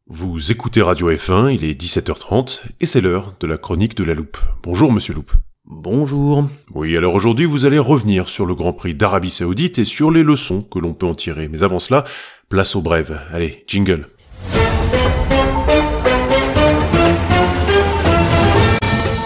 Vous écoutez Radio F1, il est 17h30 et c'est l'heure de la chronique de la Loupe. Bonjour Monsieur Loupe. Bonjour. Oui, alors aujourd'hui vous allez revenir sur le Grand Prix d'Arabie Saoudite et sur les leçons que l'on peut en tirer. Mais avant cela, place aux brèves. Allez, jingle.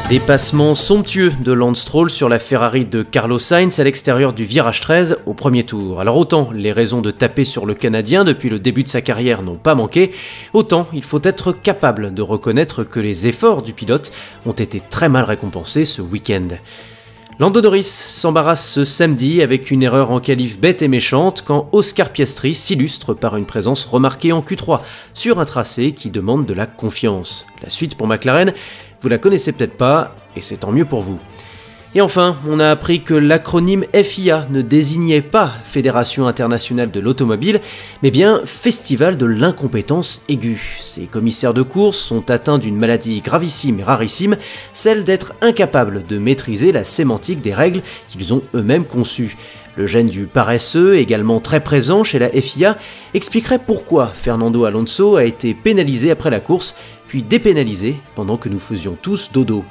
Dépassement somptueux de Lance Stroll sur la Ferrari de Carlos Sainz à l'extérieur du virage 13 au premier tour. Alors autant les raisons de taper sur le Canadien depuis le début de sa carrière n'ont pas manqué, autant il faut être capable de reconnaître que les efforts du pilote ont été très mal récompensés ce week-end. Lando Norris s'embarrasse ce samedi avec une erreur en qualif bête et méchante quand Oscar Piastri s'illustre par une présence remarquée en Q3 sur un tracé qui demande de la confiance. La suite pour McLaren, vous la connaissez peut-être pas et c'est tant mieux pour vous. Et enfin, on a appris que l'acronyme FIA ne désignait pas Fédération Internationale de l'Automobile, mais bien Festival de l'Incompétence Aiguë. Ces commissaires de course sont atteints d'une maladie gravissime et rarissime, celle d'être incapables de maîtriser la sémantique des règles qu'ils ont eux-mêmes conçues. Le gène du paresseux, également très présent chez la FIA, expliquerait pourquoi Fernando Alonso a été pénalisé après la course, puis dépénalisé pendant que nous faisions tous dodo.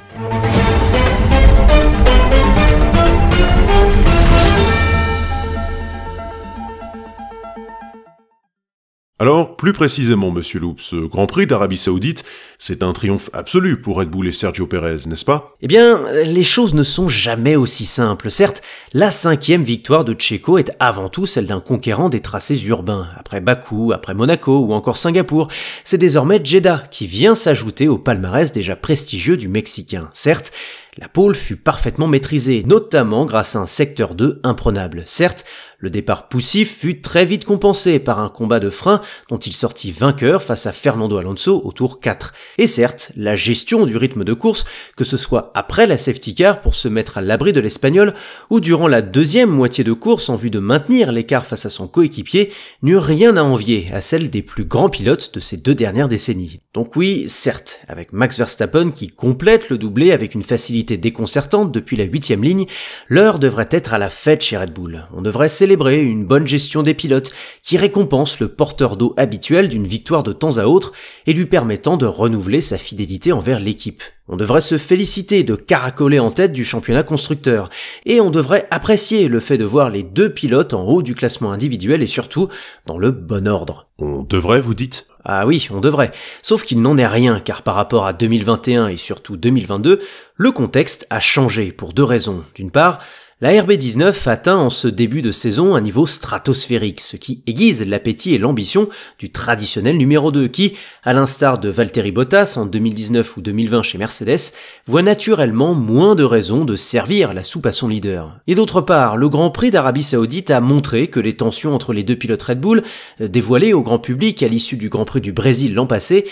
Alors, plus précisément, Monsieur Loupe, ce Grand Prix d'Arabie Saoudite, c'est un triomphe absolu pour Red Bull et Sergio Pérez, n'est-ce pas? Eh bien, les choses ne sont jamais aussi simples. Certes, la 5e victoire de Checo est avant tout celle d'un conquérant des tracés urbains. Après Bakou, après Monaco ou encore Singapour, c'est désormais Jeddah qui vient s'ajouter au palmarès déjà prestigieux du Mexicain. Certes, la pole fut parfaitement maîtrisée, notamment grâce à un secteur 2 imprenable. Certes, le départ poussif fut très vite compensé par un combat de frein dont il sortit vainqueur face à Fernando Alonso au tour 4. Et certes, la gestion du rythme de course, que ce soit après la safety car pour se mettre à l'abri de l'Espagnol, ou durant la deuxième moitié de course en vue de maintenir l'écart face à son coéquipier, n'eut rien à envier à celle des plus grands pilotes de ces 2 dernières décennies. Donc oui, certes, avec Max Verstappen qui complète le doublé avec une facilité déconcertante depuis la 8e ligne, l'heure devrait être à la fête chez Red Bull. On devrait célébrer une bonne gestion des pilotes qui récompense le porteur d'eau habituel d'une victoire de temps à autre et lui permettant de renouveler sa fidélité envers l'équipe. On devrait se féliciter de caracoler en tête du championnat constructeur et on devrait apprécier le fait de voir les 2 pilotes en haut du classement individuel et surtout dans le bon ordre. On devrait, vous dites? Ah oui, on devrait. Sauf qu'il n'en est rien, car par rapport à 2021 et surtout 2022, le contexte a changé pour 2 raisons. D'une part, la RB19 atteint en ce début de saison un niveau stratosphérique, ce qui aiguise l'appétit et l'ambition du traditionnel numéro 2 qui, à l'instar de Valtteri Bottas en 2019 ou 2020 chez Mercedes, voit naturellement moins de raisons de servir la soupe à son leader. Et d'autre part, le Grand Prix d'Arabie Saoudite a montré que les tensions entre les 2 pilotes Red Bull, dévoilées au grand public à l'issue du Grand Prix du Brésil l'an passé,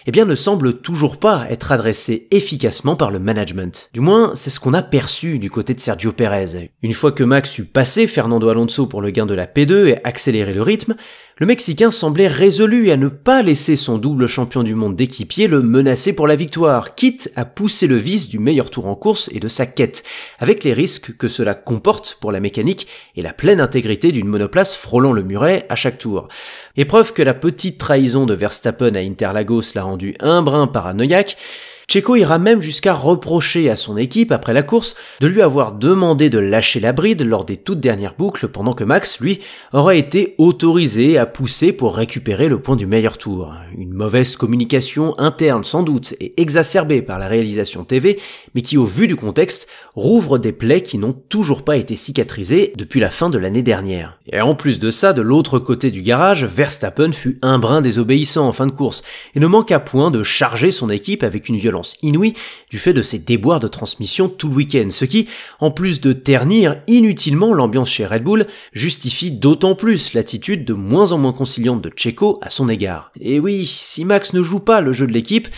ne semblent toujours pas être adressées efficacement par le management. Du moins, c'est ce qu'on a perçu du côté de Sergio Pérez. Une fois que Max eut passé Fernando Alonso pour le gain de la P2 et accéléré le rythme, le Mexicain semblait résolu à ne pas laisser son double champion du monde d'équipier le menacer pour la victoire, quitte à pousser le vice du meilleur tour en course et de sa quête, avec les risques que cela comporte pour la mécanique et la pleine intégrité d'une monoplace frôlant le muret à chaque tour. Épreuve que la petite trahison de Verstappen à Interlagos l'a rendu un brin paranoïaque. Checo ira même jusqu'à reprocher à son équipe après la course de lui avoir demandé de lâcher la bride lors des toutes dernières boucles pendant que Max, lui, aurait été autorisé à pousser pour récupérer le point du meilleur tour. Une mauvaise communication interne sans doute et exacerbée par la réalisation TV, mais qui au vu du contexte rouvre des plaies qui n'ont toujours pas été cicatrisées depuis la fin de l'année dernière. Et en plus de ça, de l'autre côté du garage, Verstappen fut un brin désobéissant en fin de course et ne manqua point de charger son équipe avec une violence inouïe du fait de ses déboires de transmission tout le week-end, ce qui, en plus de ternir inutilement l'ambiance chez Red Bull, justifie d'autant plus l'attitude de moins en moins conciliante de Checo à son égard. Et oui, si Max ne joue pas le jeu de l'équipe,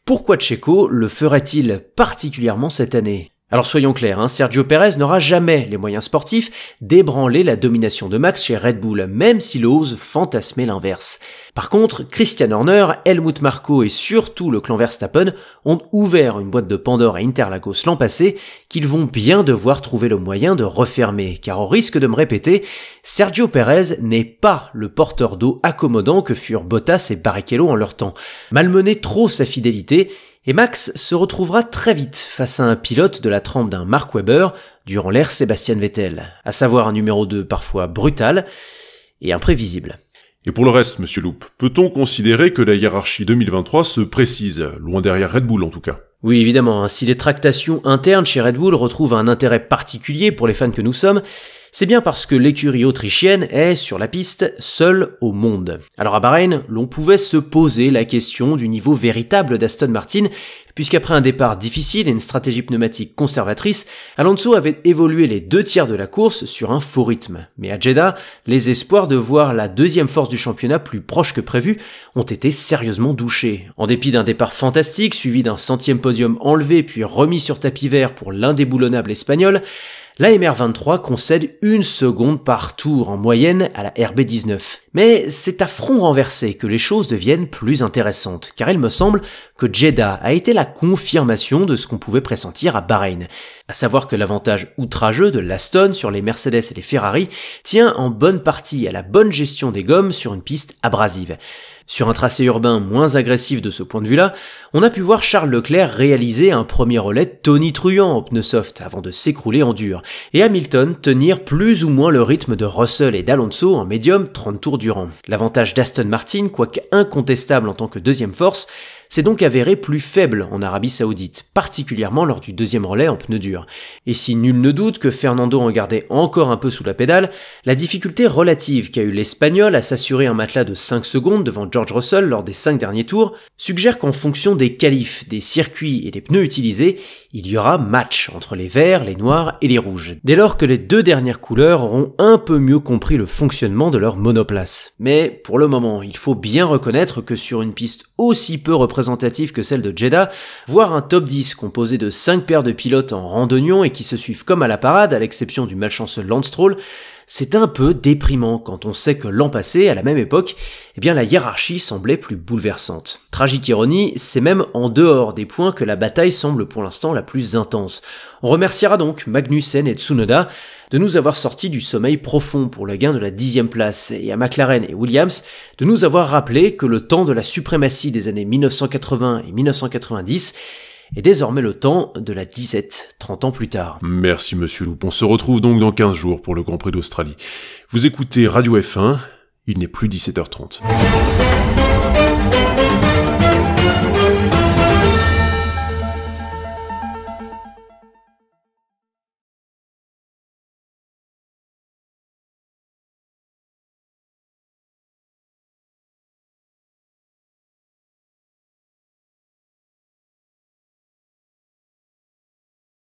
pourquoi Checo le ferait-il particulièrement cette année ? Alors soyons clairs, Sergio Pérez n'aura jamais les moyens sportifs d'ébranler la domination de Max chez Red Bull, même s'il ose fantasmer l'inverse. Par contre, Christian Horner, Helmut Marko et surtout le clan Verstappen ont ouvert une boîte de Pandore à Interlagos l'an passé qu'ils vont bien devoir trouver le moyen de refermer, car au risque de me répéter, Sergio Pérez n'est pas le porteur d'eau accommodant que furent Bottas et Barrichello en leur temps. Malmener trop sa fidélité, et Max se retrouvera très vite face à un pilote de la trempe d'un Mark Webber durant l'ère Sébastien Vettel, à savoir un numéro 2 parfois brutal et imprévisible. Et pour le reste, Monsieur Loup, peut-on considérer que la hiérarchie 2023 se précise, loin derrière Red Bull en tout cas? Oui, évidemment, si les tractations internes chez Red Bull retrouvent un intérêt particulier pour les fans que nous sommes, c'est bien parce que l'écurie autrichienne est, sur la piste, seule au monde. Alors à Bahreïn, l'on pouvait se poser la question du niveau véritable d'Aston Martin, puisqu'après un départ difficile et une stratégie pneumatique conservatrice, Alonso avait évolué les 2/3 de la course sur un faux rythme. Mais à Jeddah, les espoirs de voir la deuxième force du championnat plus proche que prévu ont été sérieusement douchés. En dépit d'un départ fantastique, suivi d'un 100e podium enlevé puis remis sur tapis vert pour l'indéboulonnable espagnol, la MR23 concède 1 seconde par tour en moyenne à la RB19. Mais c'est à front renversé que les choses deviennent plus intéressantes, car il me semble que Jeddah a été la confirmation de ce qu'on pouvait pressentir à Bahreïn, à savoir que l'avantage outrageux de l'Aston sur les Mercedes et les Ferrari tient en bonne partie à la bonne gestion des gommes sur une piste abrasive. Sur un tracé urbain moins agressif de ce point de vue-là, on a pu voir Charles Leclerc réaliser un premier relais tonitruant au pneu soft avant de s'écrouler en dur, et Hamilton tenir plus ou moins le rythme de Russell et d'Alonso en médium 30 tours durant. L'avantage d'Aston Martin, quoique incontestable en tant que deuxième force, s'est donc avéré plus faible en Arabie Saoudite, particulièrement lors du deuxième relais en pneus durs. Et si nul ne doute que Fernando en gardait encore un peu sous la pédale, la difficulté relative qu'a eu l'Espagnol à s'assurer un matelas de 5 secondes devant George Russell lors des 5 derniers tours suggère qu'en fonction des qualifs, des circuits et des pneus utilisés, il y aura match entre les verts, les noirs et les rouges, dès lors que les deux dernières couleurs auront un peu mieux compris le fonctionnement de leur monoplace. Mais pour le moment, il faut bien reconnaître que sur une piste aussi peu représentative que celle de Jeddah, voir un top 10 composé de 5 paires de pilotes en randonnion et qui se suivent comme à la parade, à l'exception du malchanceux Lance Stroll, c'est un peu déprimant quand on sait que l'an passé, à la même époque, la hiérarchie semblait plus bouleversante. Tragique ironie, c'est même en dehors des points que la bataille semble pour l'instant la plus intense. On remerciera donc Magnussen et Tsunoda de nous avoir sortis du sommeil profond pour le gain de la 10e place, et à McLaren et Williams de nous avoir rappelé que le temps de la suprématie des années 1980 et 1990 est désormais le temps de la disette, 30 ans plus tard. Merci Monsieur Loup, on se retrouve donc dans 15 jours pour le Grand Prix d'Australie. Vous écoutez Radio F1, il n'est plus 17h30.